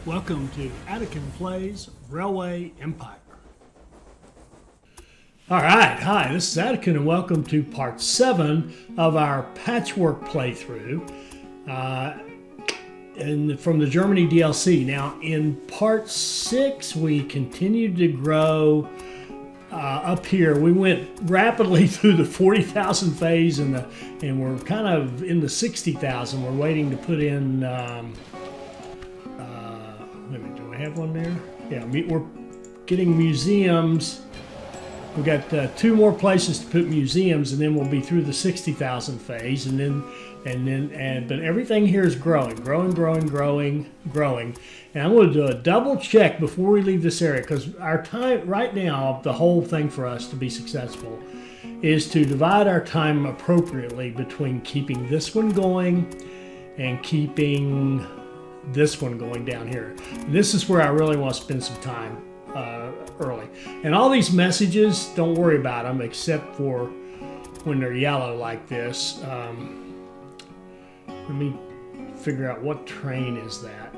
Welcome to Attican Plays Railway Empire. All right, hi, this is Attican and welcome to part 7 of our Patchwork playthrough from the Germany DLC. Now, in part 6, we continued to grow up here. We went rapidly through the 40,000 phase and we're kind of in the 60,000. We're waiting to put in... do I have one there? Yeah, we're getting museums. We've got 2 more places to put museums, and then we'll be through the 60,000 phase, but everything here is growing. And I'm going to do a double check before we leave this area, because our time right now, the whole thing for us to be successful is to divide our time appropriately between keeping this one going and keeping this one going down here. This is where I really want to spend some time early. And all these messages, don't worry about them except for when they're yellow like this. Let me figure out what train is that.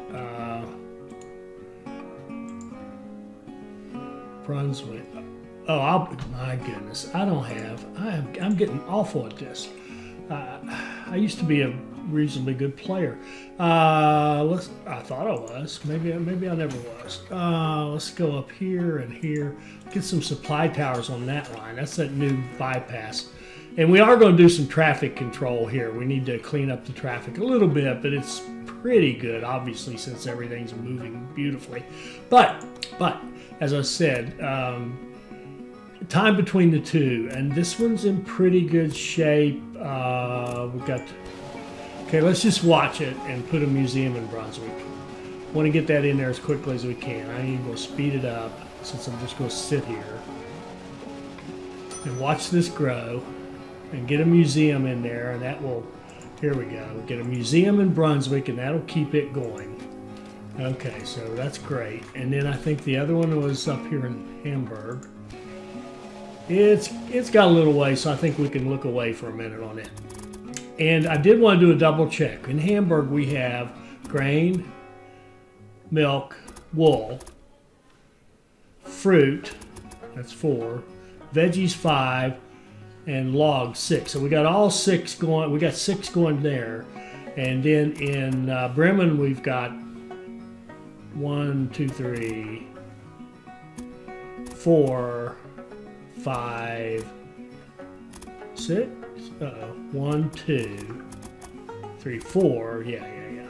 Brunswick. Oh, my goodness. I'm getting awful at this. I used to be a reasonably good player. I thought I was. Maybe I never was. Let's go up here and here. Get some supply towers on that line. That's that new bypass. And we are going to do some traffic control here. We need to clean up the traffic a little bit, but it's pretty good, obviously, since everything's moving beautifully. But as I said, time between the two, and this one's in pretty good shape. We've got... Okay, let's just watch it and put a museum in Brunswick. Want to get that in there as quickly as we can. I need to go speed it up since I'm just going to sit here and watch this grow and get a museum in there, and that will... Here we go. Get a museum in Brunswick, and that'll keep it going. Okay, so that's great. And then I think the other one was up here in Hamburg. It's got a little way, so I think we can look away for a minute on it. And I did want to do a double check. In Hamburg, we have grain, milk, wool, fruit, that's 4, veggies 5, and logs 6. So we got all 6 going. We got 6 going there. And then in Bremen, we've got 1, 2, 3, 4, 5, 6. 1, 2, 3, 4. Yeah.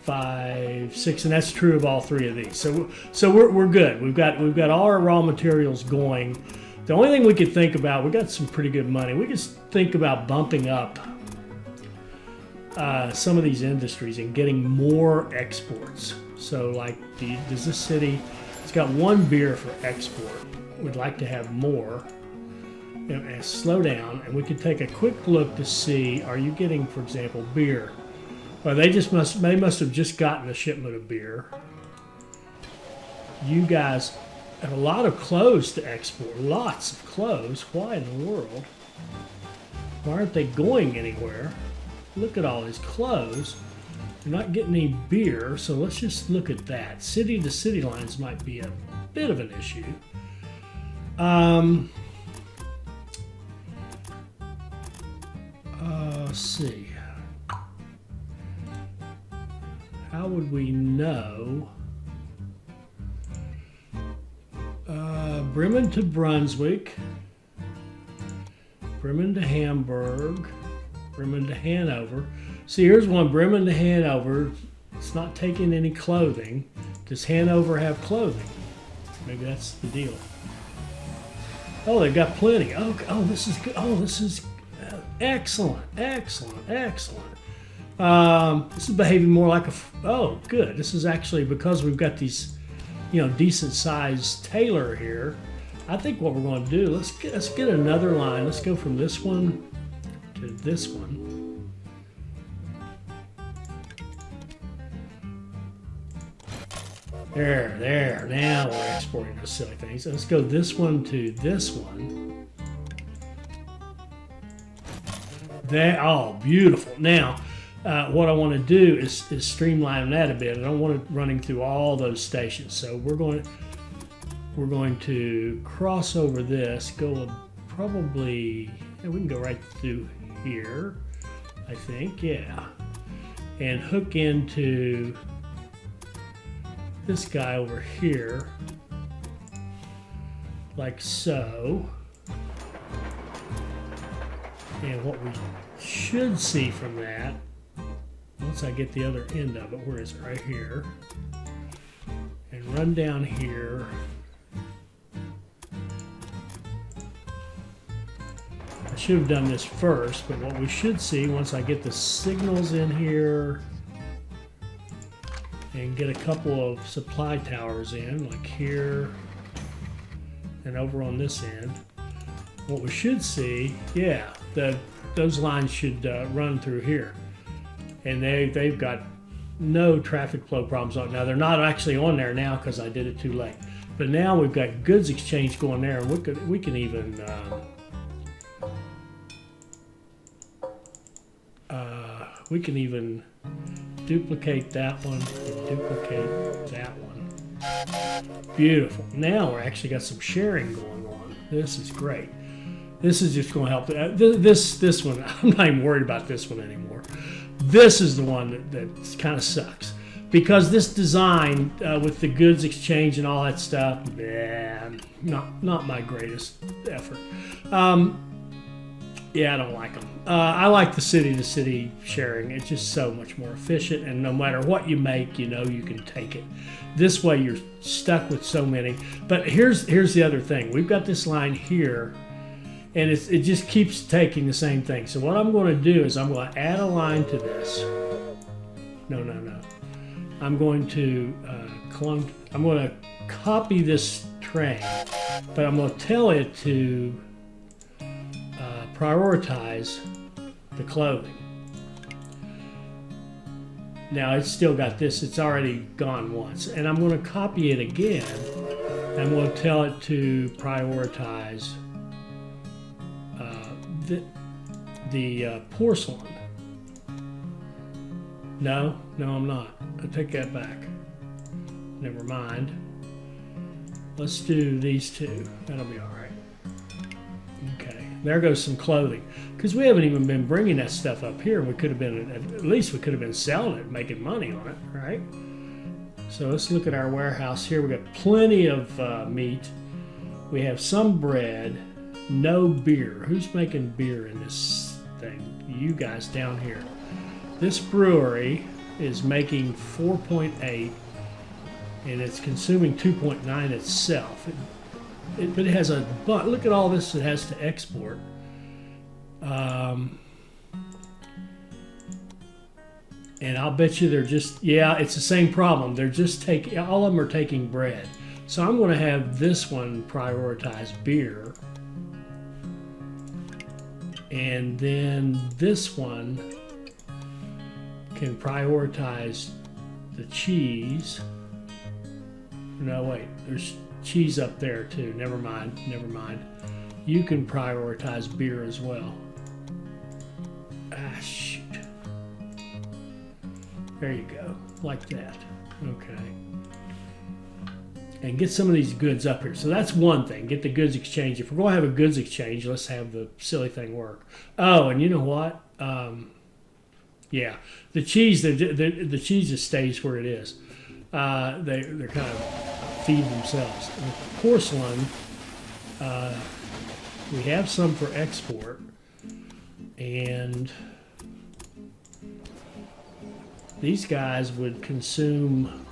5, 6, and that's true of all 3 of these. So we're good. We've got all our raw materials going. The only thing we could think about, we got some pretty good money. We could think about bumping up some of these industries and getting more exports. So like does this city? It's got 1 beer for export. We'd like to have more. And slow down, and we could take a quick look to see, are you getting, for example, beer? Well, they must have just gotten a shipment of beer. You guys have a lot of clothes to export, lots of clothes. Why in the world? Why aren't they going anywhere? Look at all these clothes. They're not getting any beer, so let's just look at that. City to city lines might be a bit of an issue. Let's see. How would we know? Bremen to Brunswick, Bremen to Hamburg, Bremen to Hanover. See, here's one, Bremen to Hanover. It's not taking any clothing. Does Hanover have clothing? Maybe that's the deal. Oh, they've got plenty. Oh, this is good. Oh, this is excellent. This is behaving more like oh, good. This is actually because we've got these, decent sized tailor here. I think what we're going to do, let's get another line. Let's go from this one to this one. There. Now we're exporting those silly things. Let's go this one to this one. There. Oh, beautiful. Now, what I want to do is streamline that a bit. I don't want it running through all those stations. So we're going to cross over this, go probably, yeah, we can go right through here, I think, yeah. And hook into this guy over here, like so. And what we should see from that, once I get the other end of it, where is it? Right here. And run down here. I should have done this first, but what we should see once I get the signals in here and get a couple of supply towers in, like here and over on this end, what we should see, yeah, those lines should run through here. And they've got no traffic flow problems on. Now they're not actually on there now because I did it too late. But now we've got goods exchange going there, and we can even duplicate that one and duplicate that one. Beautiful. Now we're actually got some sharing going on. This is great. This is just going to help. This one, I'm not even worried about this one anymore. This is the one that kind of sucks. Because this design with the goods exchange and all that stuff, not my greatest effort. Yeah, I don't like them. I like the city-to-city sharing. It's just so much more efficient, and no matter what you make, you know you can take it. This way you're stuck with so many. But here's the other thing. We've got this line here, and it just keeps taking the same thing. So what I'm going to do is I'm going to add a line to this. No. I'm going to copy this train, but I'm going to tell it to prioritize the clothing. Now it's still got this, it's already gone once, and I'm going to copy it again, and we'll tell it to prioritize the porcelain. No, I'm not. I take that back. Never mind. Let's do these two. That'll be all right. Okay, there goes some clothing. Because we haven't even been bringing that stuff up here. We could have been, at least we could have been selling it, making money on it, right? So let's look at our warehouse here. We got plenty of meat. We have some bread, no beer. Who's making beer in this thing? You guys down here. This brewery is making 4.8 and it's consuming 2.9 itself. But it has look at all this it has to export. And I'll bet you they're just, yeah, it's the same problem. They're just taking, all of them are taking bread. So I'm going to have this one prioritize beer. And then this one can prioritize the cheese. No, wait, there's cheese up there too. Never mind. You can prioritize beer as well. Ah, shoot. There you go, like that. Okay. And get some of these goods up here. So that's one thing, get the goods exchange. If we're going to have a goods exchange, let's have the silly thing work. Oh, and you know what? Yeah, the cheese, the cheese just stays where it is. They're kind of feed themselves. And the porcelain, we have some for export, and these guys would consume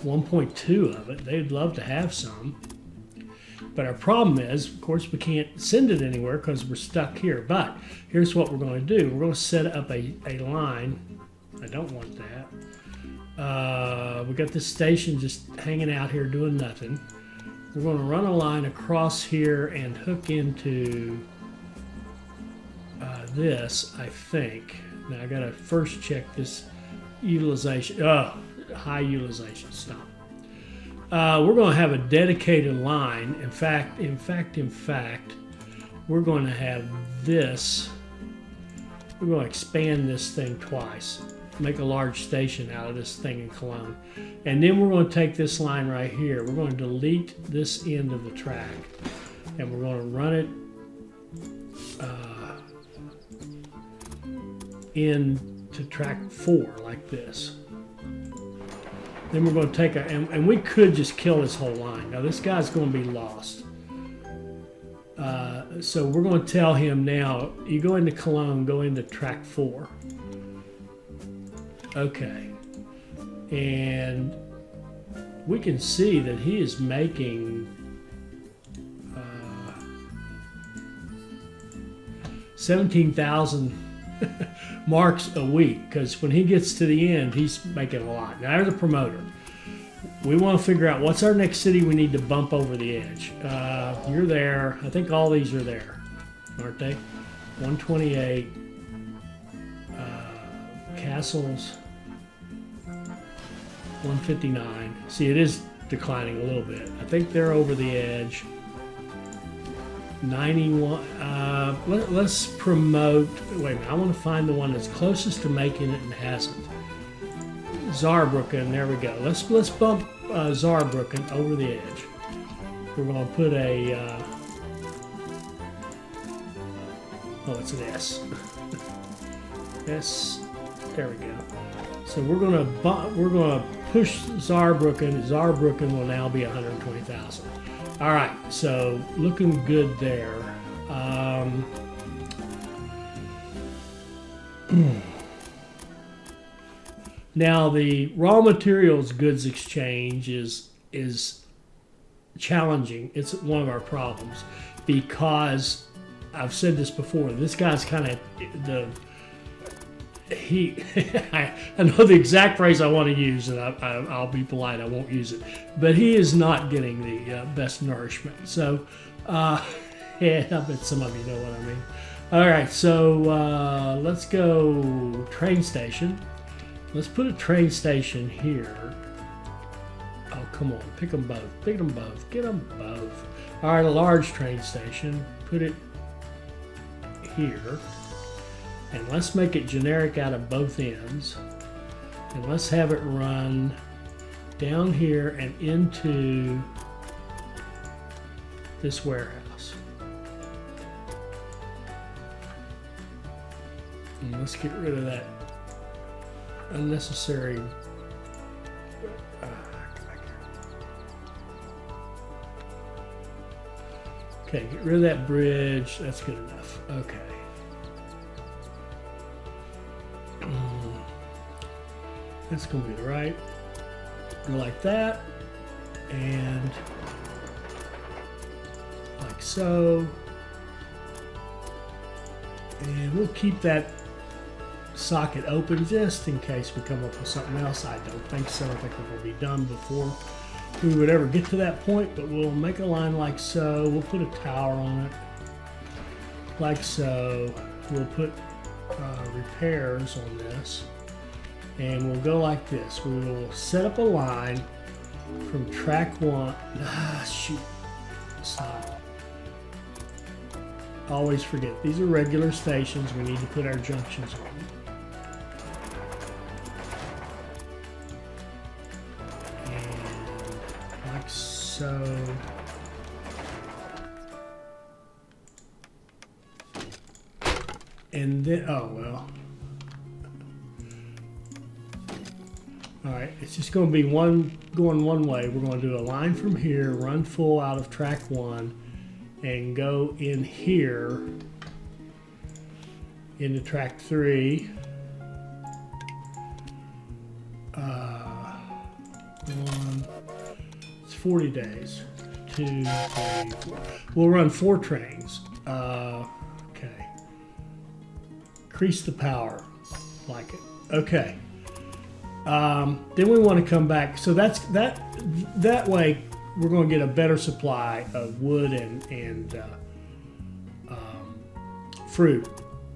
1.2 of it. They'd love to have some. But our problem is, of course, we can't send it anywhere because we're stuck here. But here's what we're going to do. We're going to set up a line. I don't want that. We got this station just hanging out here doing nothing. We're going to run a line across here and hook into this, I think. Now I got to first check this utilization. Oh, high utilization. Stop. We're going to have a dedicated line. In fact, we're going to have this we're going to expand this thing twice, make a large station out of this thing in Cologne. And then we're going to take this line right here. We're going to delete this end of the track, and we're going to run it into track 4 like this. Then we're going to take and we could just kill this whole line. Now this guy's going to be lost. So we're going to tell him now, you go into Cologne, go into track 4. Okay. And we can see that he is making 17,000 marks a week, because when he gets to the end, he's making a lot. Now, there's a promoter. We want to figure out what's our next city we need to bump over the edge. You're there. I think all these are there, aren't they? 128. Castles. 159. See, it is declining a little bit. I think they're over the edge. 91. Let's promote. Wait a minute. I want to find the one that's closest to making it and hasn't. Saarbrücken. There we go. Let's bump Saarbrücken over the edge. We're going to put a. Oh, it's an S. S. There we go. So we're going to push Saarbrücken. Saarbrücken will now be 120,000. All right, so looking good there. Now the raw materials goods exchange is challenging. It's one of our problems because I've said this before. This guy's kind of I know the exact phrase I want to use, and I'll be polite, I won't use it, but he is not getting the best nourishment. So, yeah, I bet some of you know what I mean. All right, so let's go train station. Let's put a train station here. Oh, come on, pick them both, get them both. All right, a large train station, put it here. And let's make it generic out of both ends. And let's have it run down here and into this warehouse. And let's get rid of that unnecessary. Okay, get rid of that bridge. That's good enough. Okay. That's going to be right. Go like that. And like so. And we'll keep that socket open just in case we come up with something else. I don't think so. I think it will be done before we would ever get to that point, but we'll make a line like so. We'll put a tower on it like so. We'll put repairs on this. And we'll go like this. We will set up a line from track 1. Shoot. Stop. Always forget. These are regular stations. We need to put our junctions on. And like so. And then, oh well. All right, it's just going to be going one way. We're going to do a line from here, run full out of track 1, and go in here into track 3. It's 40 days. 2, 3, 4. We'll run 4 trains. Okay. Increase the power. Like it. Okay. Then we want to come back. So that way we're going to get a better supply of wood and fruit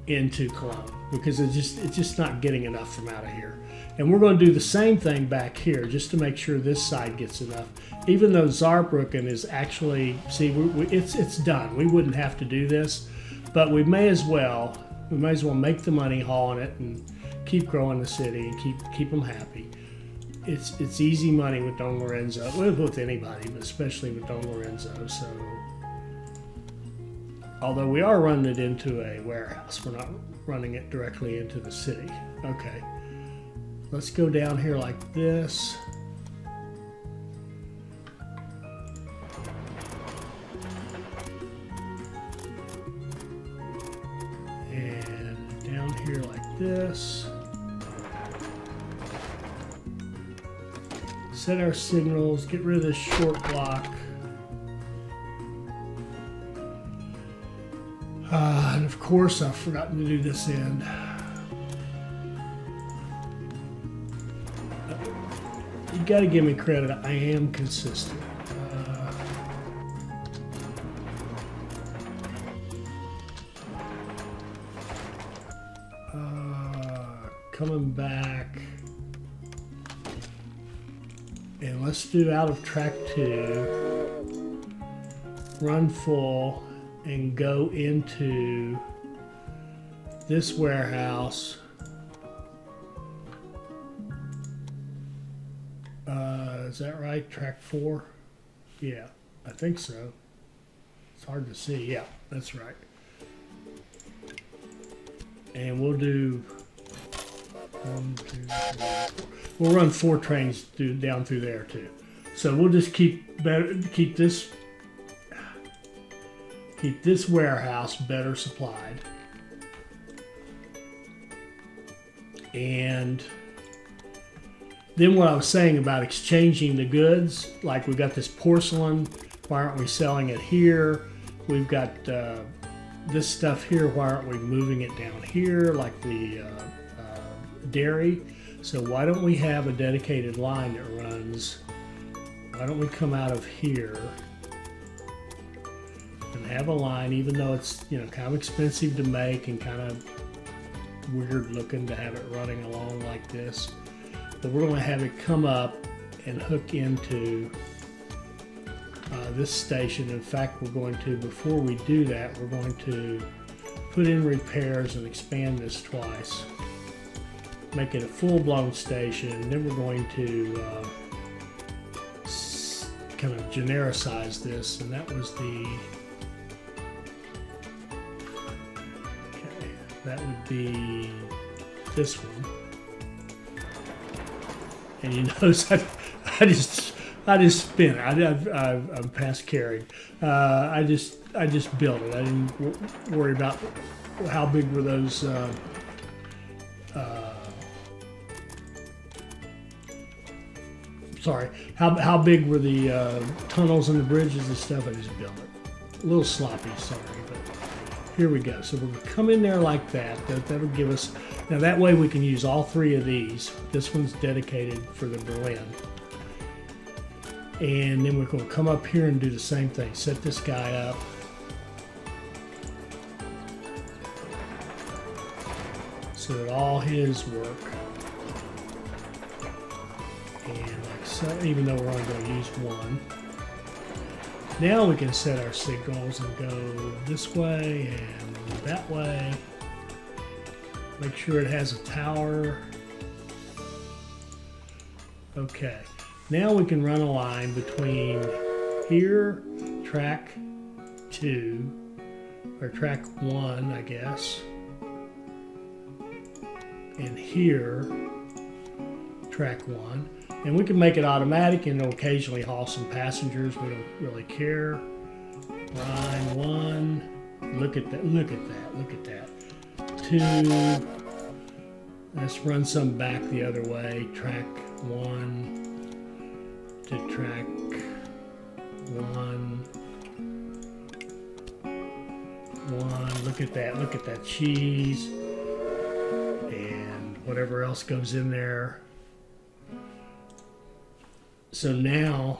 into Cologne because it's just not getting enough from out of here. And we're going to do the same thing back here just to make sure this side gets enough. Even though Saarbrücken is actually, see, it's done. We wouldn't have to do this, but we may as well We might as well make the money hauling it and keep growing the city and keep them happy. It's easy money with Don Lorenzo, with anybody, but especially with Don Lorenzo. So, although we are running it into a warehouse, we're not running it directly into the city. Okay, let's go down here like this. And down here like this. Set our signals, get rid of this short block. And of course, I've forgotten to do this end. You gotta give me credit, I am consistent. Coming back. And let's do out of track 2, run full, and go into this warehouse. Is that right? Track 4? Yeah, I think so. It's hard to see. Yeah, that's right. And we'll do 1, 2, 3, 4. We'll run 4 trains down through there too. So we'll just keep this warehouse better supplied. And then what I was saying about exchanging the goods, like we got this porcelain, why aren't we selling it here? We've got this stuff here, why aren't we moving it down here, like the dairy? So why don't we have a dedicated line that runs? Why don't we come out of here and have a line, even though it's, you know, kind of expensive to make and kind of weird looking to have it running along like this. But we're going to have it come up and hook into this station. In fact, we're going to, before we do that, we're going to put in repairs and expand this twice. Make it a full-blown station. Then we're going to kind of genericize this, and that was the, okay, that would be this one. And you notice I just spin it. I'm past carried. I just built it. I didn't worry about how big were those. Sorry, how big were the tunnels and the bridges and stuff? I just built it. A little sloppy, sorry, but here we go. So we're gonna come in there like that. That'll give us, now that way we can use all 3 of these. This one's dedicated for the Berlin. And then we're gonna come up here and do the same thing. Set this guy up. So that all his work. And like so, even though we're only going to use 1. Now we can set our signals and go this way and that way. Make sure it has a tower. Okay. Now we can run a line between here, track 2, or track 1, I guess, and here, track 1. And we can make it automatic and it'll occasionally haul some passengers. We don't really care. Line 1. Look at that. Look at that. Look at that. 2. Let's run some back the other way. Track 1 to track 1. 1. Look at that. Look at that cheese. And whatever else goes in there. So now,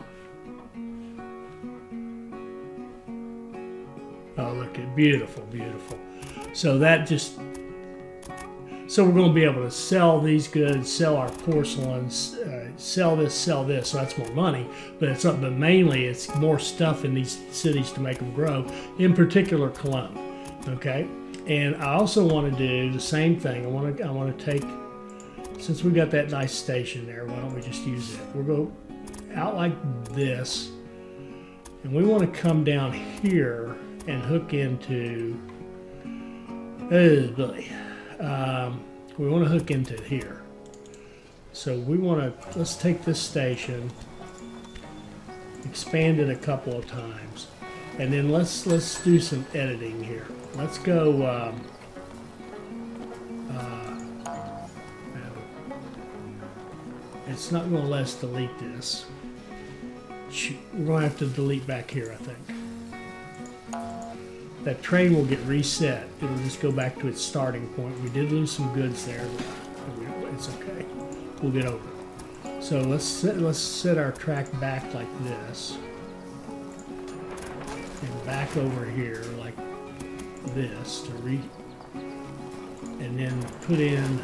oh look at, beautiful, beautiful. So that just, so we're going to be able to sell these goods, sell our porcelains, sell this, so that's more money. But mainly it's more stuff in these cities to make them grow. In particular, Cologne. Okay, And I also want to do the same thing. I want to take, since we got that nice station there, why don't we just use it? We'll go out like this, and we want to come down here and hook into, oh boy, we want to hook into here. So we want to, let's take this station, expand it a couple of times, and then let's do some editing here. Let's go, it's not going to let us delete this. We're going to have to delete back here, I think. That train will get reset. It'll just go back to its starting point. We did lose some goods there, but it's okay. We'll get over it. So let's set our track back like this. And back over here like this and then put in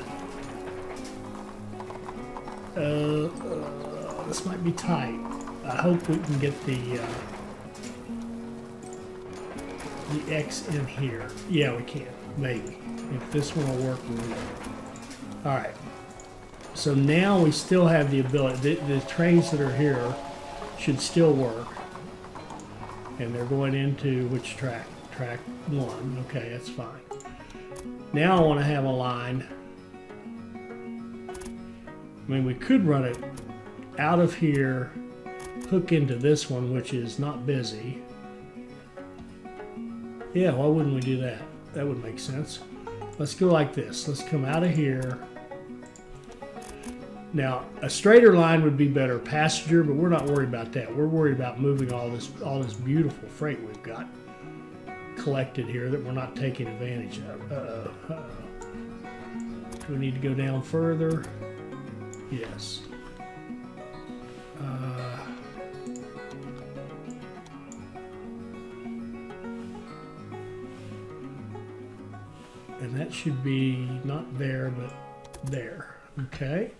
this might be tight. I hope we can get the X in here. Yeah, we can, maybe. If this one will work, we'll work. All right. So now we still have the ability. The trains that are here should still work, and they're going into which track? Track 1. Okay, that's fine. Now I want to have a line. I mean, we could run it out of here, hook into this one, which is not busy. Yeah, why wouldn't we do that? That would make sense. Let's go like this. Let's come out of here. Now, a straighter line would be better passenger, but we're not worried about that. We're worried about moving all this beautiful freight we've got collected here that we're not taking advantage of. Do we need to go down further? Yes. And that should be not there, but there. Okay.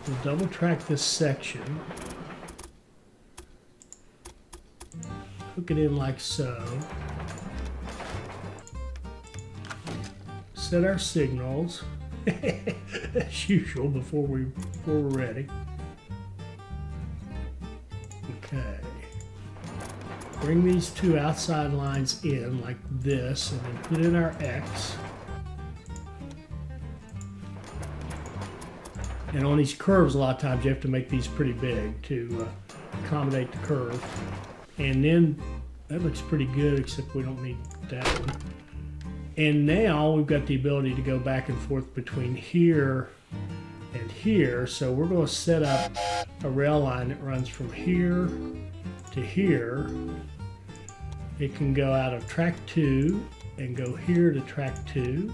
We'll double track this section. Hook it in like so. Set our signals as usual before we're ready. Okay. Bring these two outside lines in like this, and then put in our X. And on these curves, a lot of times you have to make these pretty big to accommodate the curve. And then that looks pretty good, except we don't need that one. And now we've got the ability to go back and forth between here and here. So we're going to set up a rail line that runs from here to here. It can go out of track 2 and go here to track 2.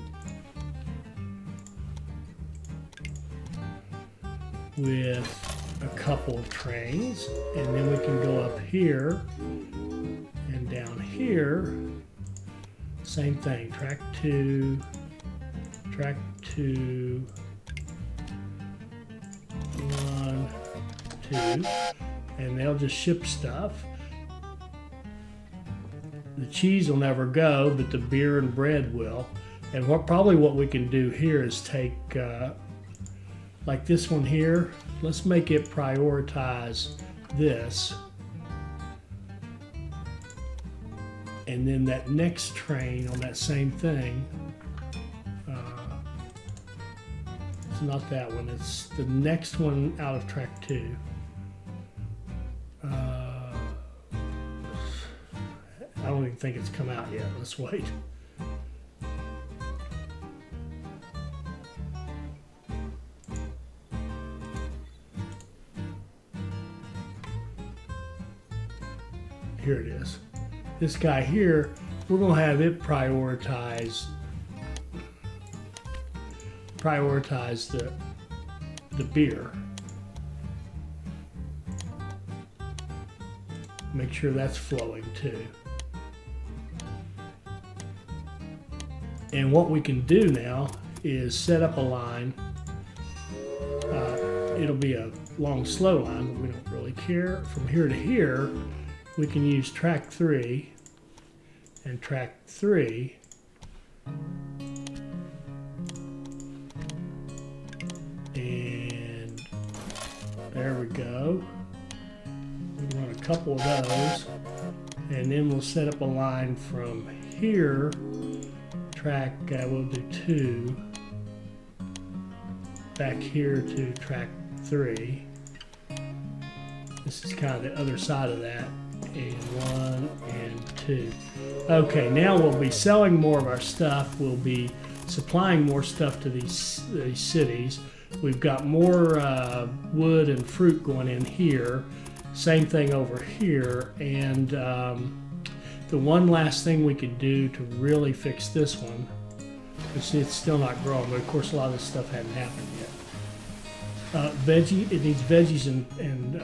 With a couple of trains, and then we can go up here and down here. Same thing, track 2, 1, 2, and they'll just ship stuff. The cheese will never go, but the beer and bread will. And probably what we can do here is take like this one here, let's make it prioritize this. And then that next train on that same thing, it's not that one, it's the next one out of track 2. I don't even think it's come out yet, let's wait. Here it is. This guy here, we're going to have it prioritize the beer. Make sure that's flowing too. And what we can do now is set up a line. It'll be a long, slow line, but we don't really care. From here to here, we can use track 3 and track 3. And there we go. We'll run a couple of those. And then we'll set up a line from here. Track, we'll do 2. Back here to track 3. This is kind of the other side of that. And 1 and 2. Okay, now we'll be selling more of our stuff. We'll be supplying more stuff to these cities. We've got more wood and fruit going in here. Same thing over here. And the one last thing we could do to really fix this one, because it's still not growing, but of course a lot of this stuff hadn't happened yet. It needs veggies and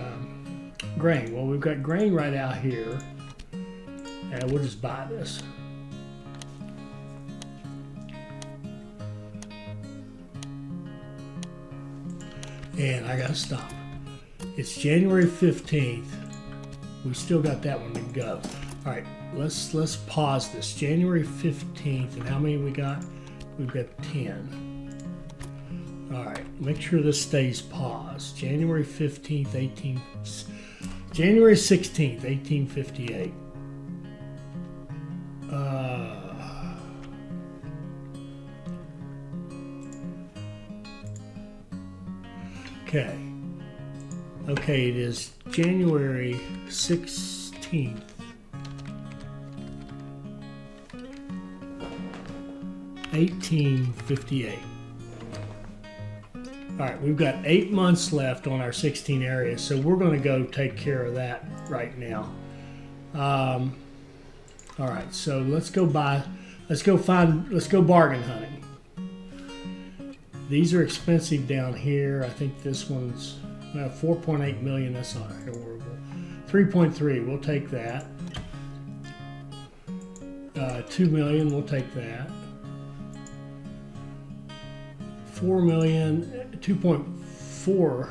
grain. Well, we've got grain right out here, and we'll just buy this. And I gotta stop. It's January 15th. We still got that one to go. All right, let's pause this. January 15th, and how many we got? We've got 10. All right, make sure this stays paused. January 15th, January 16th, 1858. Okay, it is January 16th. 1858. All right, we've got 8 months left on our 16 areas, so we're going to go take care of that right now. All right, so let's go bargain hunting. These are expensive down here. I think this one's 4.8 million. That's not horrible. 3.3, we'll take that. 2 million, we'll take that. 4 million, 2.4.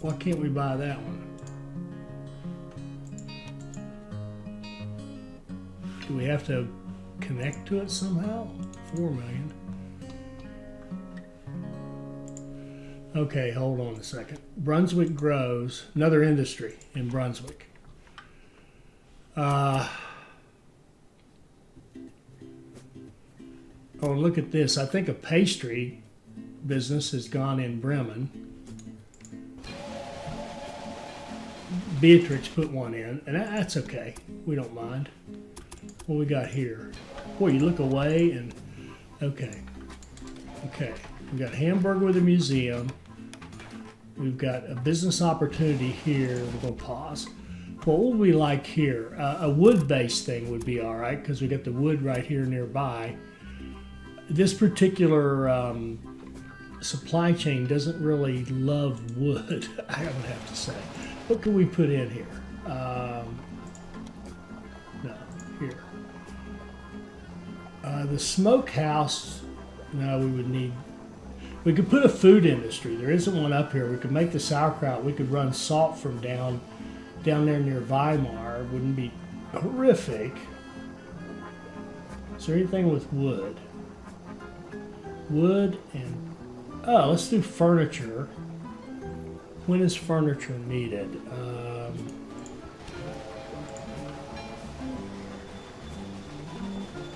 Why can't we buy that one? Do we have to connect to it somehow? 4 million. Okay, hold on a second. Brunswick grows, another industry in Brunswick. Oh, look at this. I think a pastry business has gone in Bremen. Beatrix put one in, and that's okay. We don't mind. What we got here? Boy, you look away and okay. We got Hamburg with a museum. We've got a business opportunity here. We're going to pause. What would we like here? A wood-based thing would be all right because we got the wood right here nearby. This particular supply chain doesn't really love wood, I would have to say. What can we put in here? No, here. The smokehouse, no, we could put a food industry. There isn't one up here. We could make the sauerkraut. We could run salt from down there near Weimar. It wouldn't be horrific. Is there anything with wood? Wood and, oh, let's do furniture. When is furniture needed?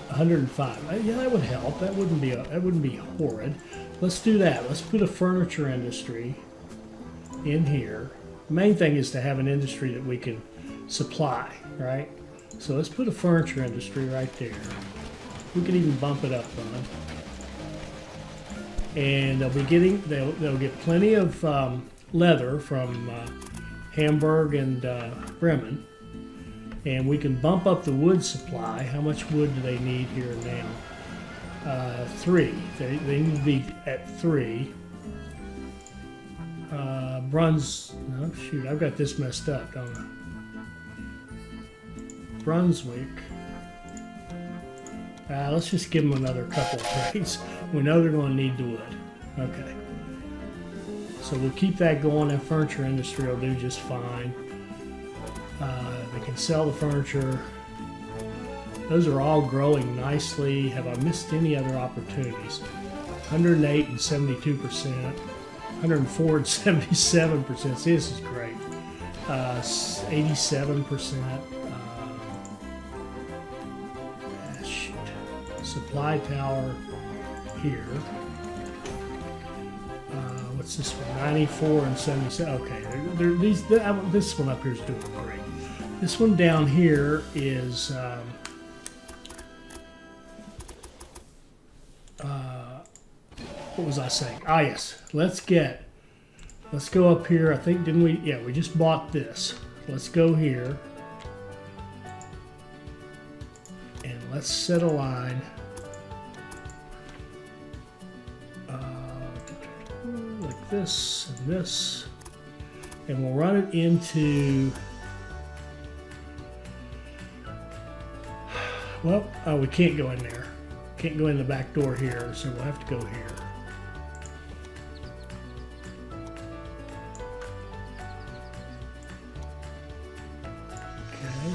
105. Yeah, that would help. That wouldn't be horrid. Let's do that. Let's put a furniture industry in here. The main thing is to have an industry that we can supply, right? So let's put a furniture industry right there. We could even bump it up on. And they'll get plenty of leather from Hamburg and Bremen, and we can bump up the wood supply. How much wood do they need here now? 3. They need to be at 3. No, shoot, I've got this messed up, don't I? Brunswick. Let's just give them another couple of trades. We know they're going to need the wood. Okay. So we'll keep that going. That furniture industry will do just fine. They can sell the furniture. Those are all growing nicely. Have I missed any other opportunities? 108 and 72%, 104 and 77%. See, this is great. 87%. Shoot. Supply tower here. What's this one? 94 and 77. Okay, this one up here is doing great. This one down here is what was I saying? Ah, yes. Let's go up here. I think, didn't we? Yeah, we just bought this. Let's go here. And let's set a line. Like this and this. And we'll run it into... Well, we can't go in there. Can't go in the back door here, so we'll have to go here. Okay.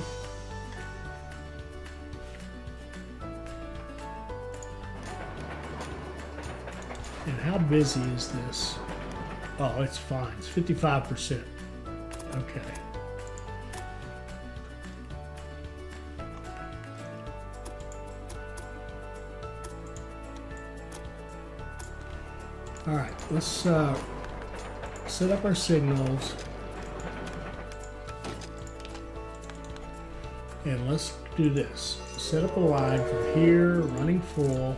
And how busy is this? Oh, it's fine. It's 55%. Okay. All right, let's set up our signals, and let's do this. Set up a line from here, running full,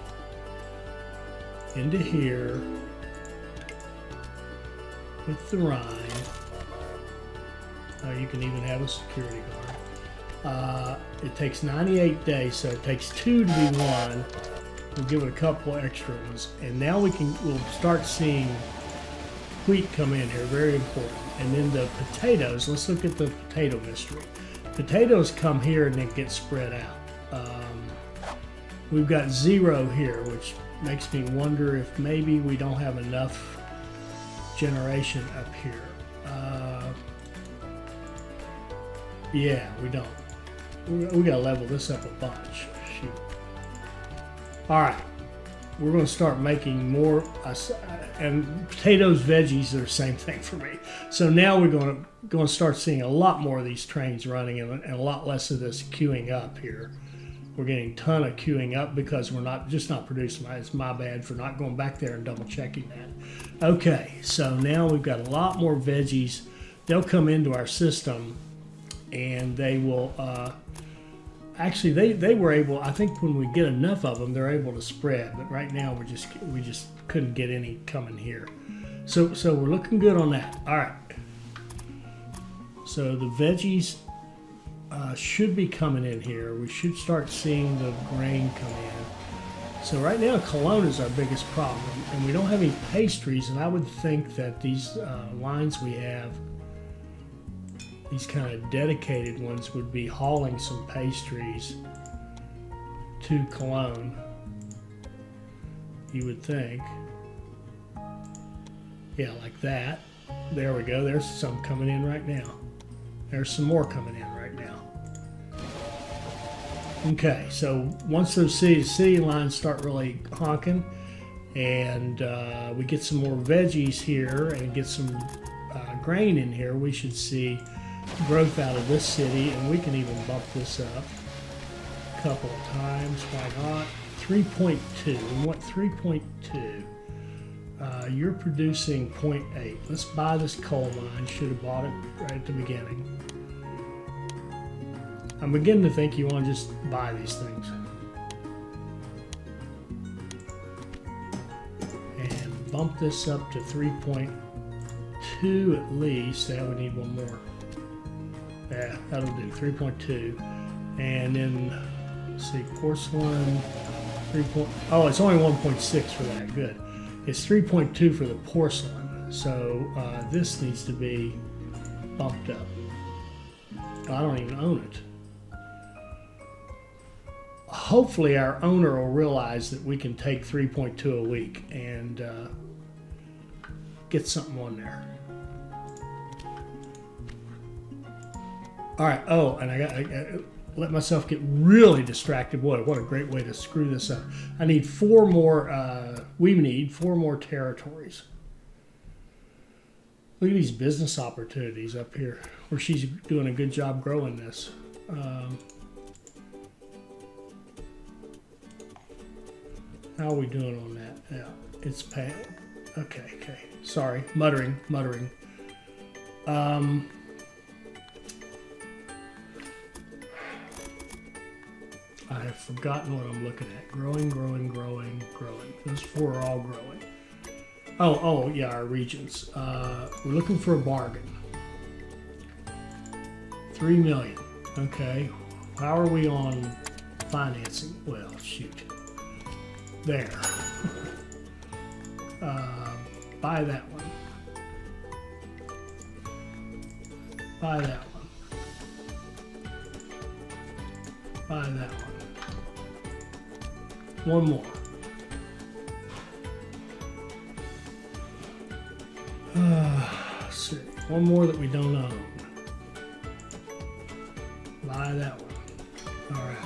into here, with the Rhine. You can even have a security guard. It takes 98 days, so it takes 2 to be 1. We'll give it a couple extra ones, and now we'll start seeing wheat come in here, very important. And then the potatoes, let's look at the potato mystery. Potatoes come here and then get spread out. We've got 0 here, which makes me wonder if maybe we don't have enough generation up here. Yeah, we don't. We gotta level this up a bunch. Shoot. All right, we're going to start making more, and potatoes, veggies are the same thing for me. So now we're going to start seeing a lot more of these trains running and a lot less of this queuing up here. We're getting a ton of queuing up because we're not producing. It's my bad for not going back there and double checking that. Okay, so now we've got a lot more veggies. They'll come into our system, and they will. Actually, they were able. I think when we get enough of them, they're able to spread. But right now, we just couldn't get any coming here. So we're looking good on that. All right. So the veggies should be coming in here. We should start seeing the grain come in. So right now, cologne is our biggest problem, and we don't have any pastries. And I would think that these lines we have, these kind of dedicated ones, would be hauling some pastries to Cologne, you would think. Yeah, like that. There we go. There's some coming in right now. There's some more coming in right now. Okay, so once those city lines start really honking, and we get some more veggies here and get some grain in here, we should see growth out of this city, and we can even bump this up a couple of times. Why not? 3.2. We want 3.2. You're producing 0.8. Let's buy this coal mine. Should have bought it right at the beginning. I'm beginning to think you want to just buy these things. And bump this up to 3.2 at least. Yeah, we need one more. Yeah, that'll do. 3.2. And then, let's see, porcelain, 3. Oh, it's only 1.6 for that. Good. It's 3.2 for the porcelain. So this needs to be bumped up. I don't even own it. Hopefully our owner will realize that we can take 3.2 a week and get something on there. All right. Oh, and I let myself get really distracted. Boy, what a great way to screw this up. I need 4 more. We need 4 more territories. Look at these business opportunities up here, where she's doing a good job growing this. How are we doing on that? Yeah, it's paying. Okay. Sorry, muttering. I have forgotten what I'm looking at. Growing. Those 4 are all growing. Oh, yeah, our regions. We're looking for a bargain. 3 million. Okay. How are we on financing? Well, shoot. There. Buy that one. Buy that one. Buy that one. One more. Let's see. One more that we don't own. Buy that one. All right.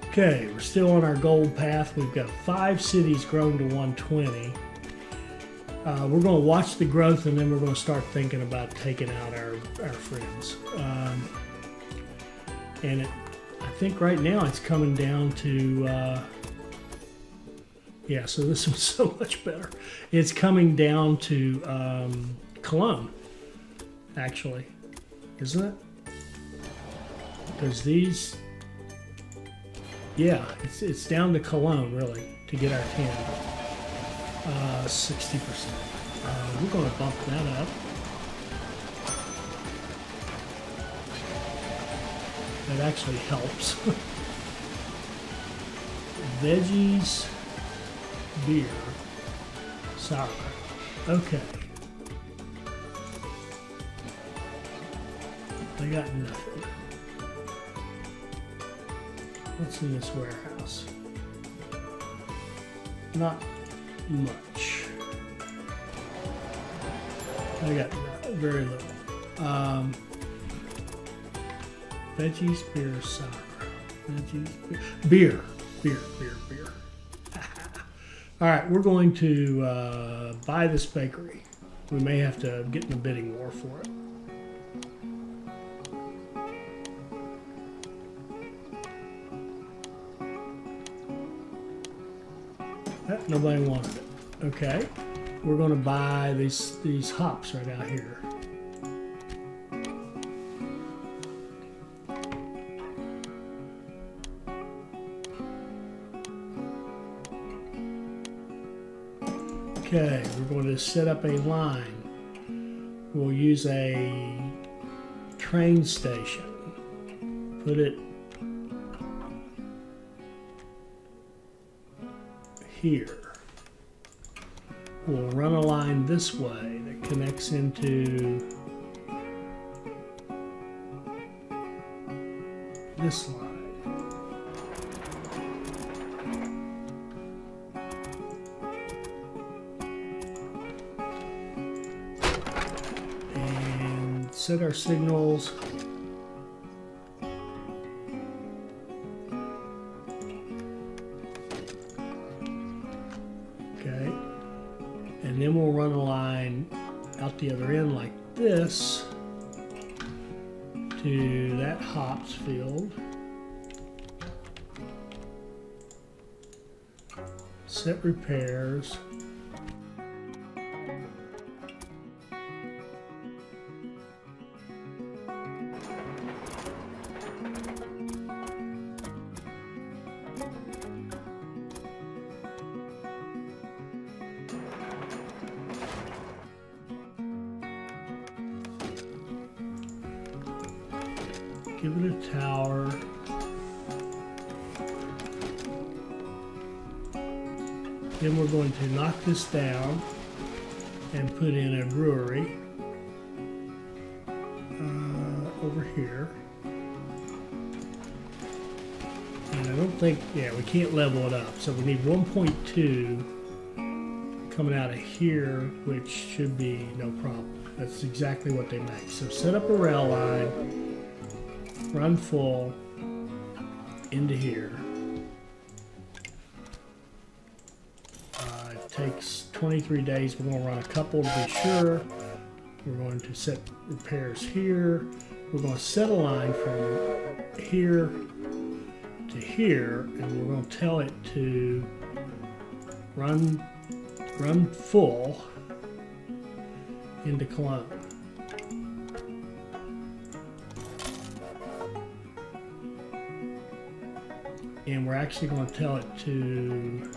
Okay, we're still on our gold path. We've got 5 cities grown to 120. We're going to watch the growth, and then we're going to start thinking about taking out our friends. And I think right now it's coming down to, yeah, so this one's so much better. It's coming down to Cologne, actually, isn't it? Because these, yeah, it's down to Cologne, really, to get our 10. 60%. We're going to bump that up. That actually helps. Veggies, beer, sauerkraut. Okay. They got nothing. What's in this warehouse? Not much. I got very little. Veggies, beer, sauerkraut. Veggies, beer. Beer. All right, we're going to buy this bakery. We may have to get in a bidding war for it. Nobody wanted it. Okay, we're going to buy these hops right out here. Okay, we're going to set up a line. We'll use a train station. Put it here. We'll run a line this way that connects into this line. And set our signals. And then we'll run a line out the other end like this to that hops field. Set repairs. Give it a tower. Then we're going to knock this down and put in a brewery over here. And I don't think, yeah, we can't level it up. So we need 1.2 coming out of here, which should be no problem. That's exactly what they make. So set up a rail line. run full into here. It takes 23 days. We're going to run a couple to be sure. We're going to set repairs here. We're going to set a line from here to here, and we're going to tell it to run full into Cologne. And we're actually going to tell it to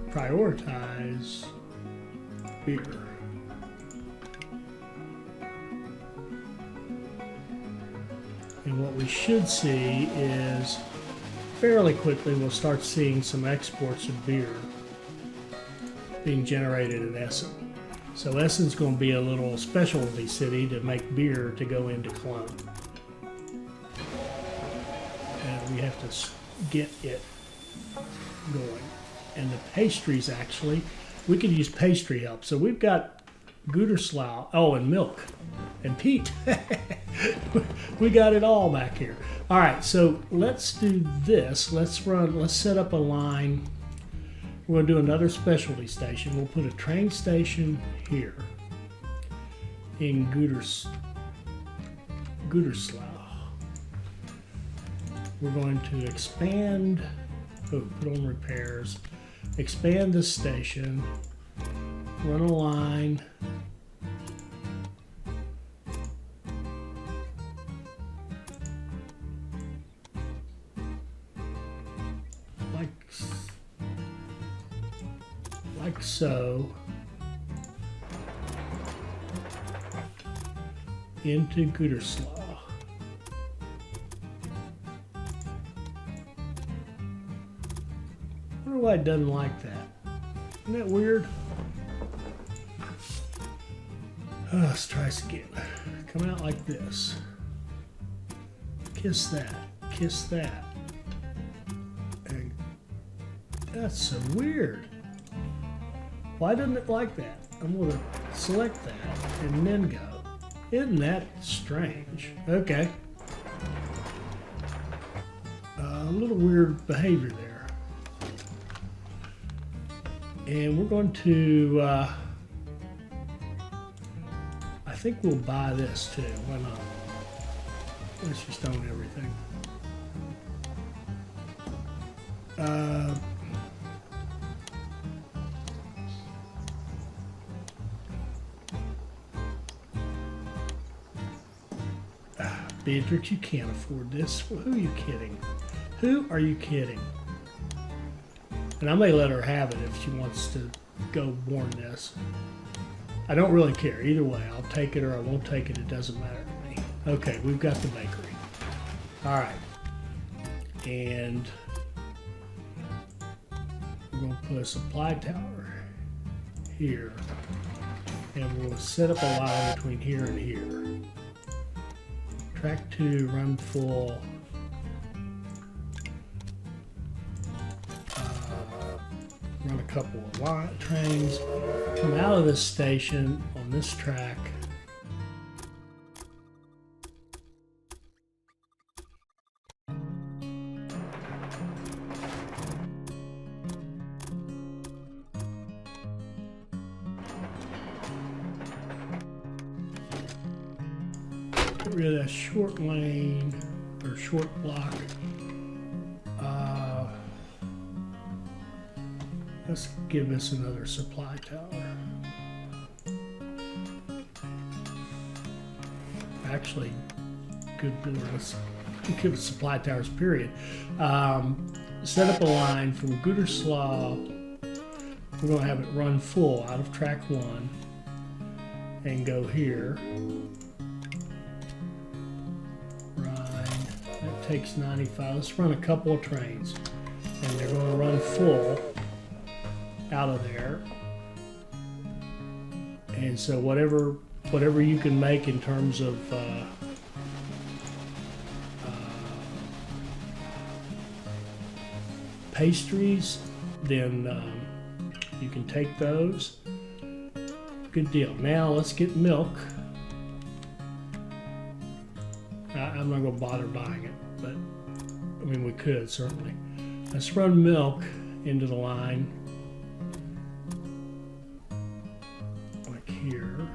prioritize beer. And what we should see is fairly quickly we'll start seeing some exports of beer being generated in Essen. So Essen's going to be a little specialty city to make beer to go into Cologne. And we have to get it going. And the pastries, actually, we could use pastry help. So we've got Gütersloh, oh, and milk, and peat. We got it all back here. All right, so let's do this. Let's set up a line. We're going to do another specialty station. We'll put a train station here in Gütersloh. We're going to expand, put on repairs, expand this station, run a line, like so, into Gütersloh. I wonder why it doesn't like that. Isn't that weird? Let's try this again. Come out like this. Kiss that. Kiss that. And that's so weird. Why doesn't it like that? I'm going to select that and then go. Isn't that strange? Okay. A little weird behavior there. And we're going to, I think we'll buy this too. Why not? Let's just own everything. Beatrix, you can't afford this. Who are you kidding? Who are you kidding? And I may let her have it if she wants to go warn this. I don't really care. Either way, I'll take it or I won't take it. It doesn't matter to me. Okay, we've got the bakery. All right. And we're going to put a supply tower here. And we'll set up a line between here and here. Track 2, run full. Run a couple of trains. Come out of this station on this track. Get rid of that short lane or short block. Let's give this another supply tower. Actually, good board. Let's give it supply towers, period. Set up a line from Gütersloh. We're going to have it run full out of track 1 and go here. That takes 95. Let's run a couple of trains, and they're going to run full out of there. And so whatever you can make in terms of pastries, then you can take those. Good deal. Now let's get milk. I'm not going to bother buying it, but I mean, we could certainly. Let's run milk into the line. Like here.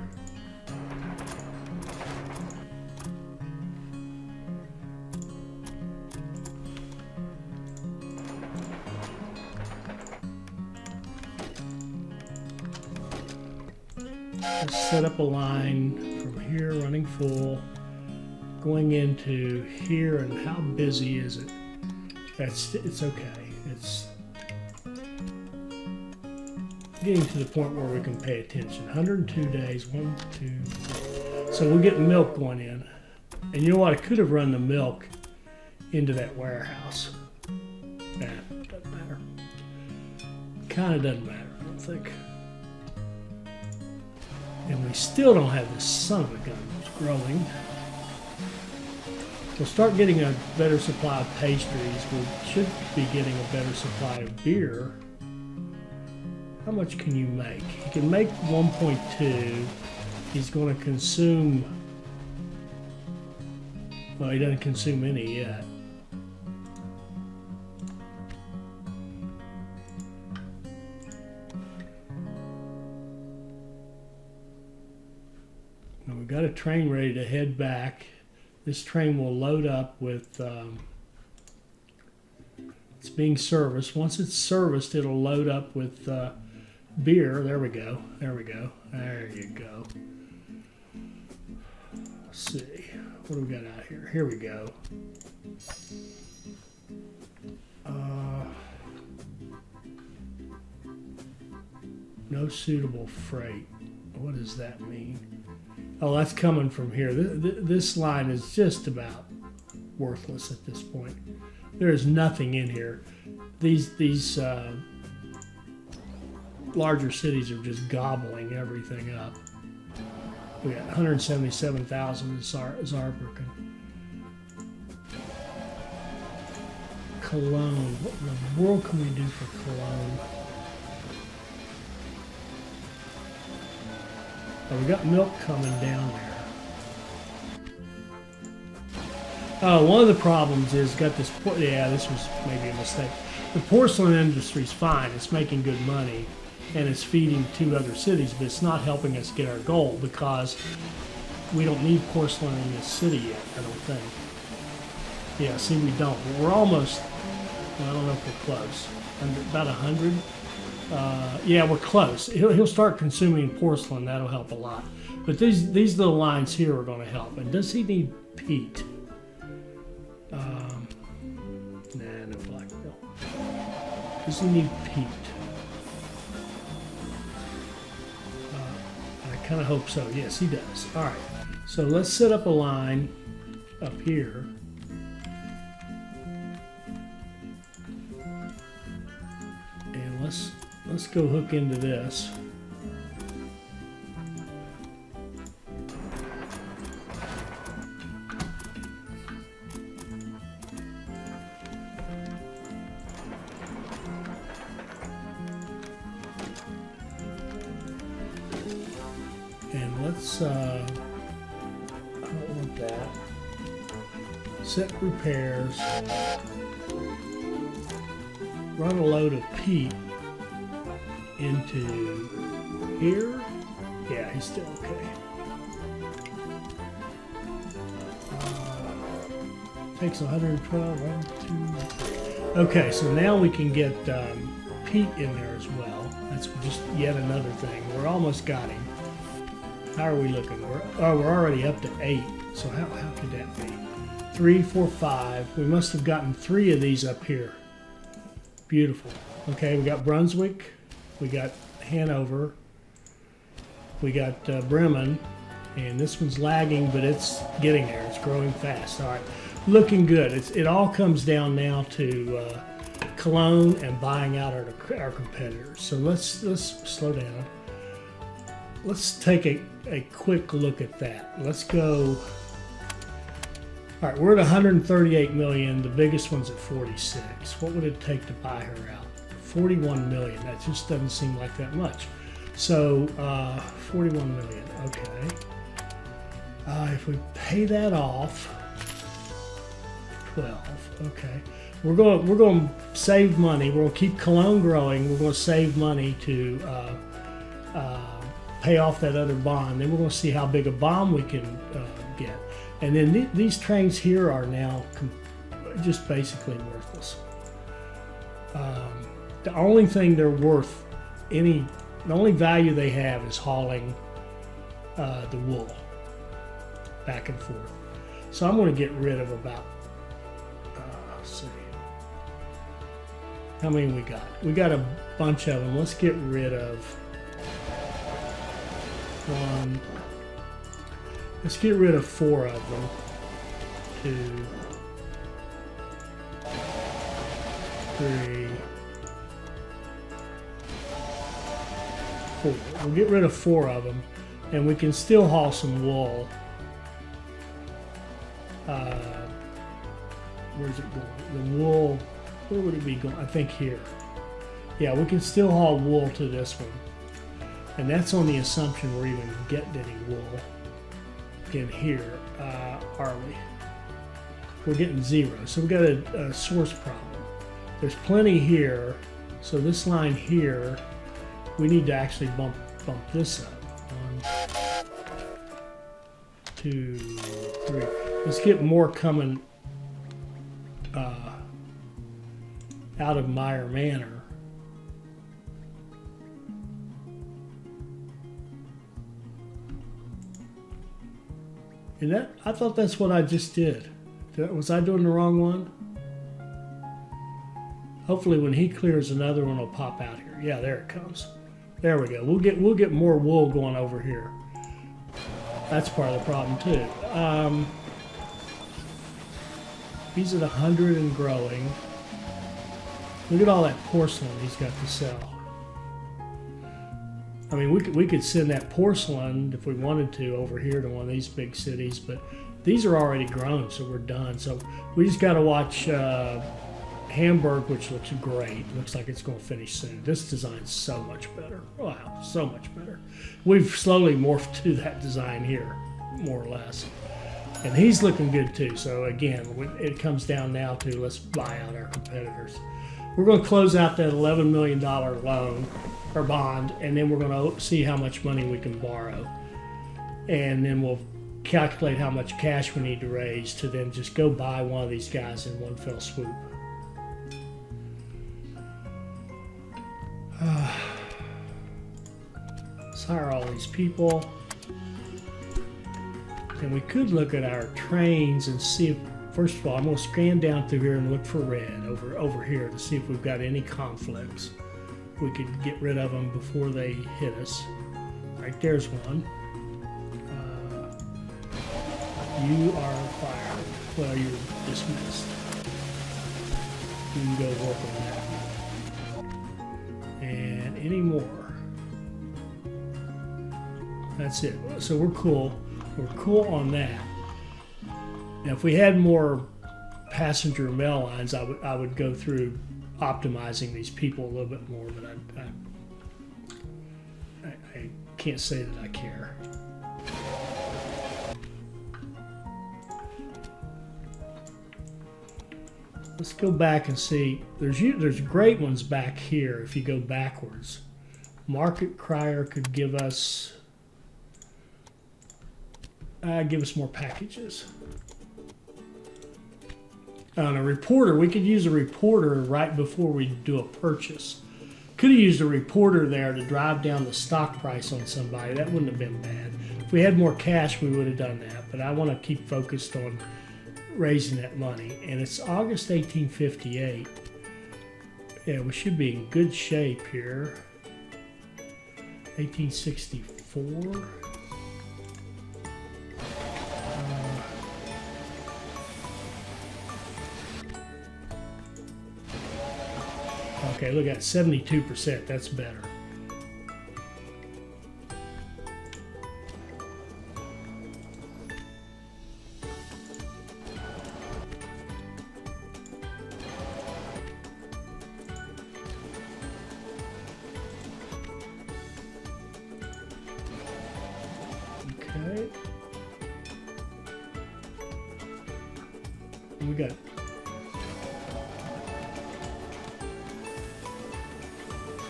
Let's set up a line from here running full, going into here, and how busy is it? It's okay. It's getting to the point where we can pay attention. 102 days, 1, 2, 3. So we're getting milk going in. And you know what? I could have run the milk into that warehouse. Nah, doesn't matter. Kind of doesn't matter, I don't think. And we still don't have this son of a gun that's growing. We'll start getting a better supply of pastries. We should be getting a better supply of beer. How much can you make? He can make 1.2. He's going to consume... Well, he doesn't consume any yet. Now we've got a train ready to head back. This train will load up with, it's being serviced. Once it's serviced, it'll load up with beer. There we go. There we go. There you go. Let's see. What do we got out here? Here we go. No suitable freight. What does that mean? Oh, that's coming from here. This line is just about worthless at this point. There is nothing in here. These larger cities are just gobbling everything up. We got 177,000 in Saarbrücken. Cologne. What in the world can we do for Cologne? Oh, we got milk coming down there. Oh, one of the problems is got this. Yeah, this was maybe a mistake. The porcelain industry's fine. It's making good money, and it's feeding 2 other cities, but it's not helping us get our goal because we don't need porcelain in this city yet. I don't think. Yeah, see, we don't. But we're almost. Well, I don't know if we're close. About 100. Yeah, we're close. He'll start consuming porcelain. That'll help a lot. But these little lines here are going to help. And does he need peat? Nah, no black bill. Does he need peat? I kind of hope so. Yes, he does. All right. So let's set up a line up here. And let's go hook into this. And let's, I don't want that. Set repairs. Run a load of peat into here. Yeah, he's still okay. Takes 112. 1, 2, 3. Okay, so now we can get peat in there as well. That's just yet another thing. We're almost got him. How are we looking? We're already up to 8. So how could that be? 3, 4, 5. We must have gotten 3 of these up here. Beautiful. Okay, we got Brunswick. We got Hanover. We got Bremen. And this one's lagging, but it's getting there. It's growing fast. All right, looking good. It all comes down now to Cologne and buying out our competitors. So let's slow down. Let's take a quick look at that. Let's go. All right, we're at 138 million. The biggest one's at 46. What would it take to buy her out? 41 million. That just doesn't seem like that much. So 41 million. Okay. If we pay that off, 12. Okay. We're going to save money. We're going to keep Cologne growing. We're going to save money to pay off that other bond. Then we're going to see how big a bond we can get. And then these trains here are now just basically worthless. The only thing they're worth, the only value they have is hauling the wool back and forth. So I'm going to get rid of about, let's see, how many we got? We got a bunch of them. Let's get rid of one. Let's get rid of 4 of them. 2, 3, 4. We'll get rid of 4 of them, and we can still haul some wool. Where's it going? The wool, where would it be going? I think here. Yeah, we can still haul wool to this one. And that's on the assumption we're even getting any wool in here, are we? We're getting 0. So we've got a source problem. There's plenty here. So this line here, we need to actually bump this up. 1, 2, 3. Let's get more coming out of Meyer Manor. And that, I thought that's what I just did. Was I doing the wrong one? Hopefully when he clears another one will pop out here. Yeah, there it comes. There we go. We'll get more wool going over here. That's part of the problem too. He's at 100 and growing. Look at all that porcelain he's got to sell. I mean, we could send that porcelain if we wanted to over here to one of these big cities, but these are already grown, so we're done. So we just got to watch Hamburg, which looks great. Looks like it's going to finish soon. This design's so much better. Wow, so much better. We've slowly morphed to that design here, more or less. And he's looking good too. So again, it comes down now to let's buy out our competitors. We're going to close out that $11 million loan or bond, and then we're going to see how much money we can borrow. And then we'll calculate how much cash we need to raise to then just go buy one of these guys in one fell swoop. Let's hire all these people. And we could look at our trains and see if, first of all, I'm going to scan down through here and look for red over here to see if we've got any conflicts. We could get rid of them before they hit us. Right, there's one. You are fired. Well, you're dismissed. You can go work on that. And any more. That's it. So we're cool. We're cool on that. Now, if we had more passenger mail lines, I would go through optimizing these people a little bit more, but I can't say that I care. Let's go back and see. There's great ones back here if you go backwards. Market Crier could give us more packages. On a reporter, we could use a reporter right before we do a purchase. Could have used a reporter there to drive down the stock price on somebody. That wouldn't have been bad. If we had more cash, we would have done that. But I want to keep focused on raising that money. And it's August 1858. Yeah, we should be in good shape here. 1864. Okay, look at 72%. That's better. Okay. We got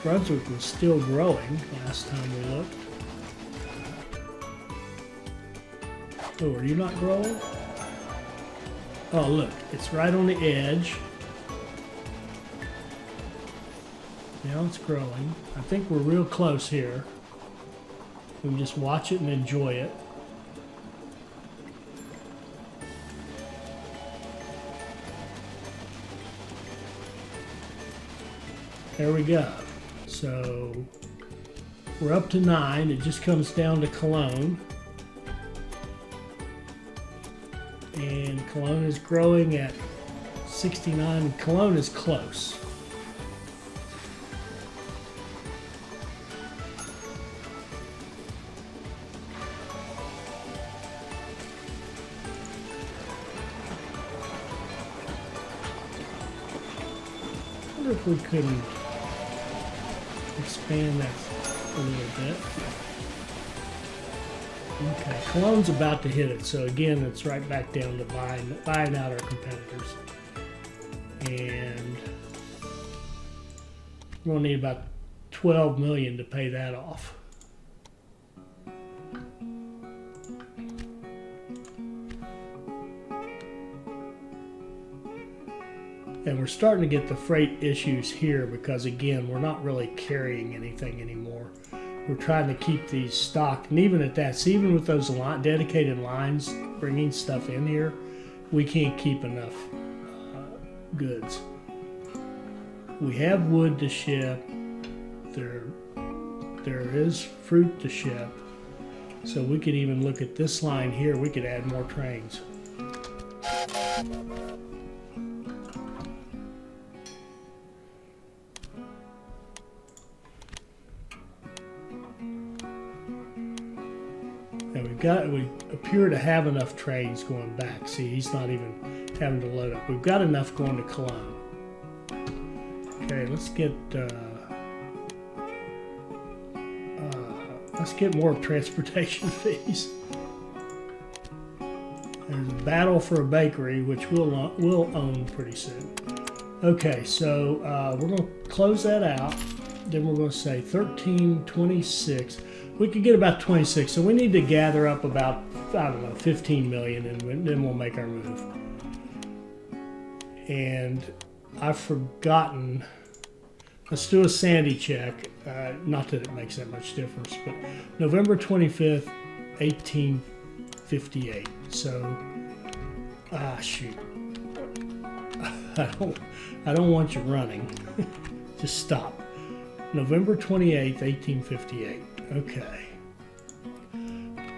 Brunswick was still growing last time we looked. Oh, are you not growing? Oh, look, it's right on the edge. Now it's growing. I think we're real close here. We can just watch it and enjoy it. There we go. So we're up to 9. It just comes down to Cologne. And Cologne is growing at 69. Cologne is close. I wonder if we couldn't expand that a little bit. Okay, Cologne's about to hit it, so again, it's right back down to buying out our competitors. And we're gonna need about 12 million to pay that off. And we're starting to get the freight issues here because, again, we're not really carrying anything anymore. We're trying to keep these stocked, and even at that, so even with those dedicated lines bringing stuff in here, we can't keep enough goods. We have wood to ship. There is fruit to ship. So we could even look at this line here. We could add more trains. We appear to have enough trains going back. See, he's not even having to load up. We've got enough going to Cologne. Okay, let's get more transportation fees. There's a battle for a bakery, which we'll own pretty soon. Okay, so we're going to close that out. Then we're going to say 1326. We could get about 26, so we need to gather up about, I don't know, 15 million, and then we'll make our move. And I've forgotten, let's do a Sandy check. Not that it makes that much difference, but November 25th, 1858. So, shoot. I don't want you running. Just stop. November 28th, 1858. Okay.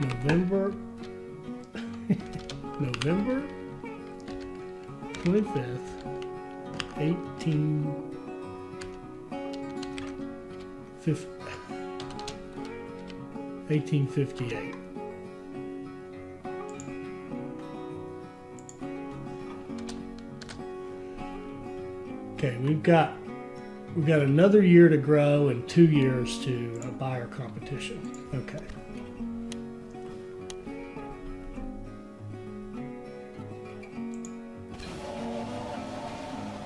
November 25th, 1858. Okay, we've got another year to grow and 2 years to buy our competition. Okay.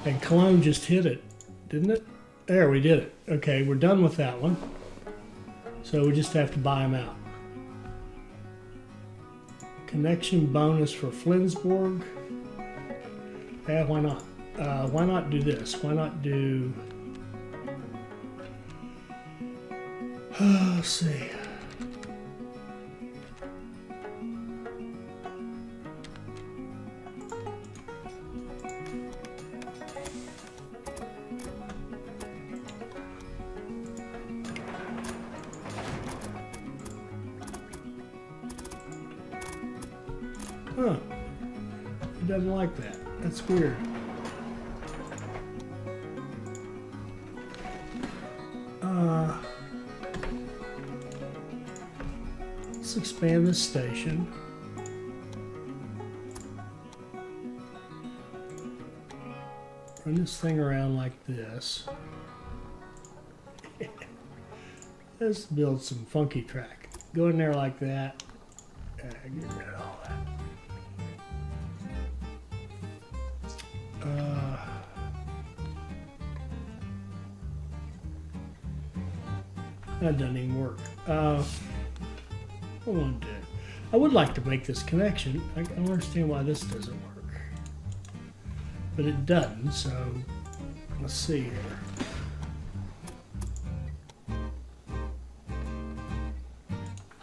And Cologne just hit it, didn't it? There, we did it. Okay, we're done with that one. So we just have to buy them out. Connection bonus for Flensburg. Yeah, why not? Why not do this? Why not do... let's see. Huh. He doesn't like that. That's weird. Let's expand this station. Run this thing around like this. Let's build some funky track. Go in there like that. Get rid of all that. That doesn't even work. What I want to do? I would like to make this connection. I don't understand why this doesn't work. But it doesn't, so let's see here.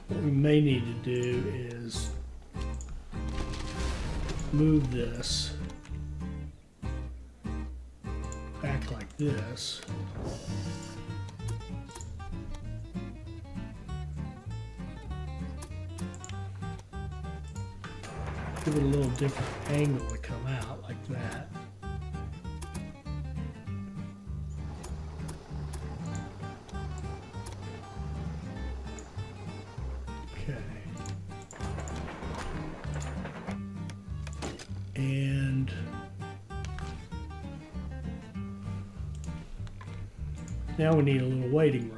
What we may need to do is move this back like this. Give it a little different angle to come out like that. Okay. And now we need a little waiting room.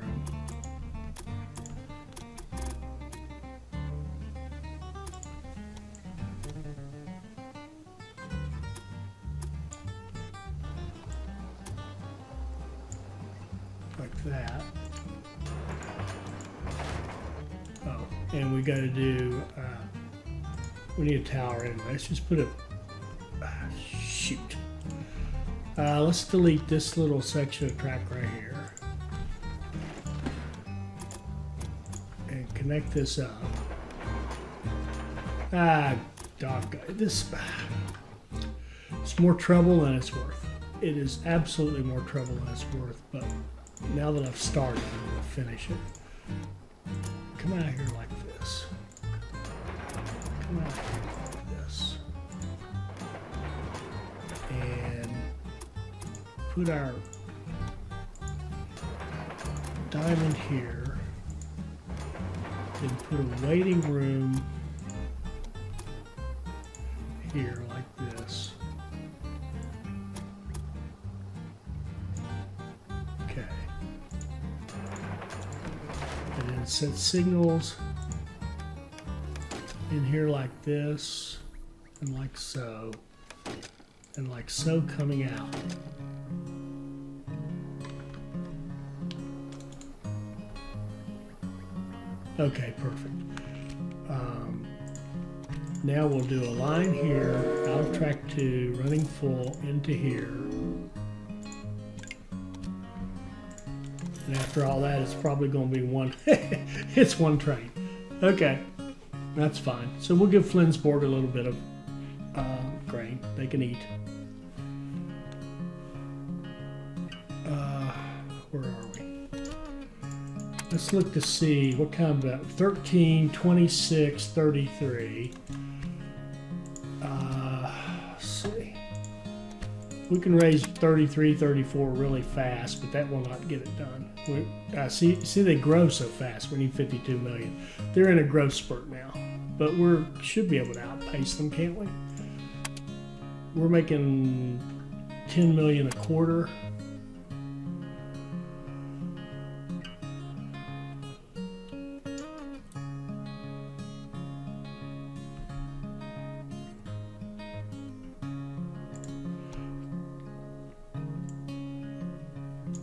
Like that. Oh, and we got to do, we need a tower anyway. Let's just put a, shoot. Let's delete this little section of track right here. And connect this up. Doggone, this, it's more trouble than it's worth. It is absolutely more trouble than it's worth, but now that I've started, I'm going to finish it. Come out here like this. Come out here like this. And put our diamond here. Then put a waiting room here like this. Okay. And then set signals in here like this, and like so, and like so coming out. Okay, perfect. Now we'll do a line here, out of track 2, running full into here. And after all that, it's probably going to be one, it's one train. Okay, that's fine. So we'll give Flensborg a little bit of grain they can eat. Where are we? Let's look to see what kind of 13, 26, 33. Let's see. We can raise 33, 34 really fast, but that will not get it done. See, they grow so fast. We need 52 million. They're in a growth spurt now, but we should be able to outpace them, can't we? We're making 10 million a quarter.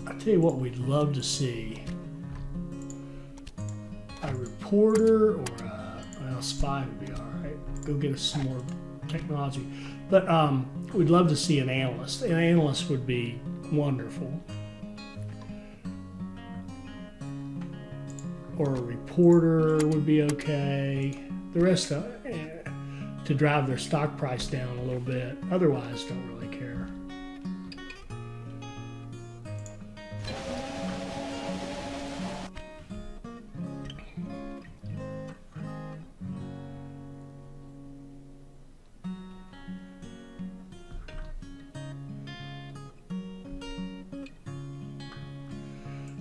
I'll tell you what we'd love to see. A reporter or a spy would be all right. Go get us some more technology. But we'd love to see an analyst. An analyst would be wonderful. Or a reporter would be okay. The rest of to drive their stock price down a little bit. Otherwise, don't really care.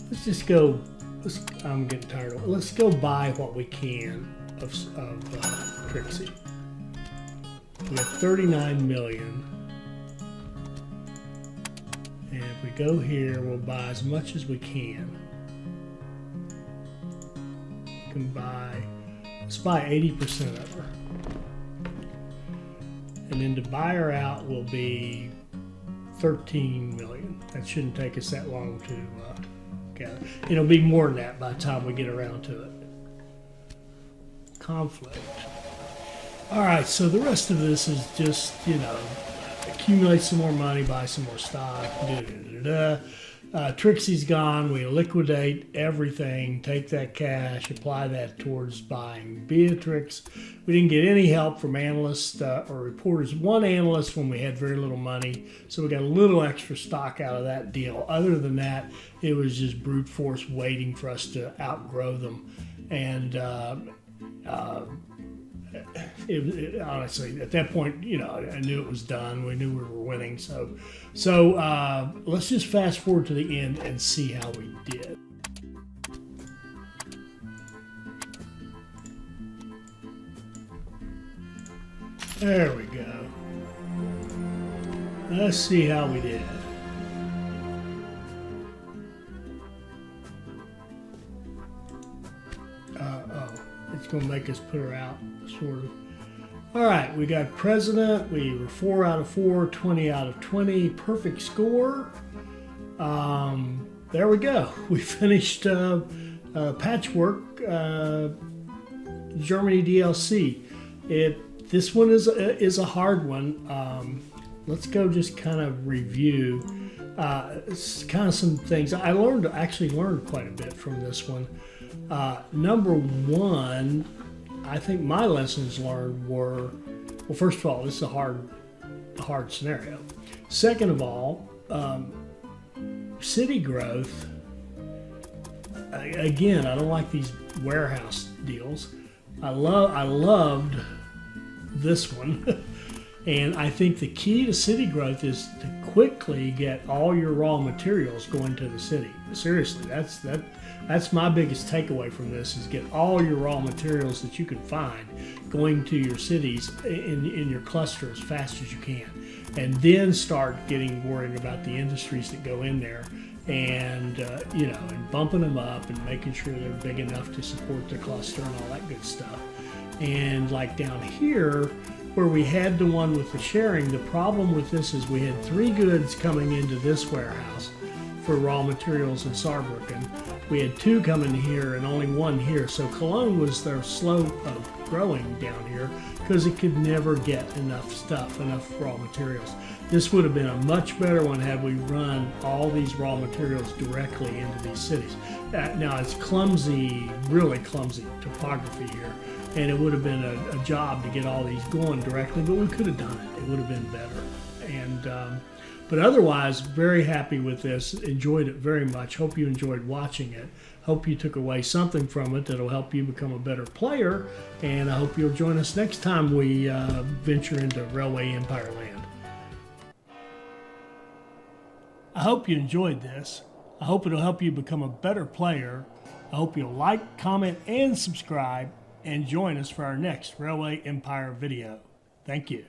Let's just go. I'm getting tired of it. Let's go buy what we can of Trixie. We have 39 million. And if we go here, we'll buy as much as we can. We can buy, let's buy 80% of her. And then to buy her out will be 13 million. That shouldn't take us that long to look at it. It'll be more than that by the time we get around to it. Conflict. All right, so the rest of this is just, accumulate some more money, buy some more stock, Trixie's gone. We liquidate everything, take that cash, apply that towards buying Beatrix. We didn't get any help from analysts or reporters. One analyst when we had very little money, so we got a little extra stock out of that deal. Other than that, it was just brute force waiting for us to outgrow them. And honestly, at that point, I knew it was done. We knew we were winning. So let's just fast forward to the end and see how we did. There we go. Let's see how we did. It's going to make us put her out, sort of. All right, we got president. We were 4 out of 4, 20 out of 20. Perfect score. There we go. We finished Patchwork Germany DLC. This one is a hard one. Let's go just kind of review kind of some things. I actually learned quite a bit from this one. Number one, I think my lessons learned were, well, first of all, this is a hard scenario. Second of all, city growth. Again, I don't like these warehouse deals. I loved this one. And I think the key to city growth is to quickly get all your raw materials going to the city. Seriously, that's my biggest takeaway from this, is get all your raw materials that you can find going to your cities in your cluster as fast as you can. And then start worrying about the industries that go in there and, and bumping them up and making sure they're big enough to support the cluster and all that good stuff. And like down here, where we had the one with the sharing, the problem with this is we had 3 goods coming into this warehouse for raw materials in Saarbrücken. We had 2 coming here and only 1 here. So Cologne was their slow of growing down here because it could never get enough raw materials. This would have been a much better one had we run all these raw materials directly into these cities. Now it's clumsy, really clumsy topography here. And it would have been a job to get all these going directly, but we could have done it. It would have been better. And but otherwise, very happy with this. Enjoyed it very much. Hope you enjoyed watching it. Hope you took away something from it that'll help you become a better player. And I hope you'll join us next time we venture into Railway Empire Land. I hope you enjoyed this. I hope it'll help you become a better player. I hope you'll like, comment, and subscribe. And join us for our next Railway Empire video. Thank you.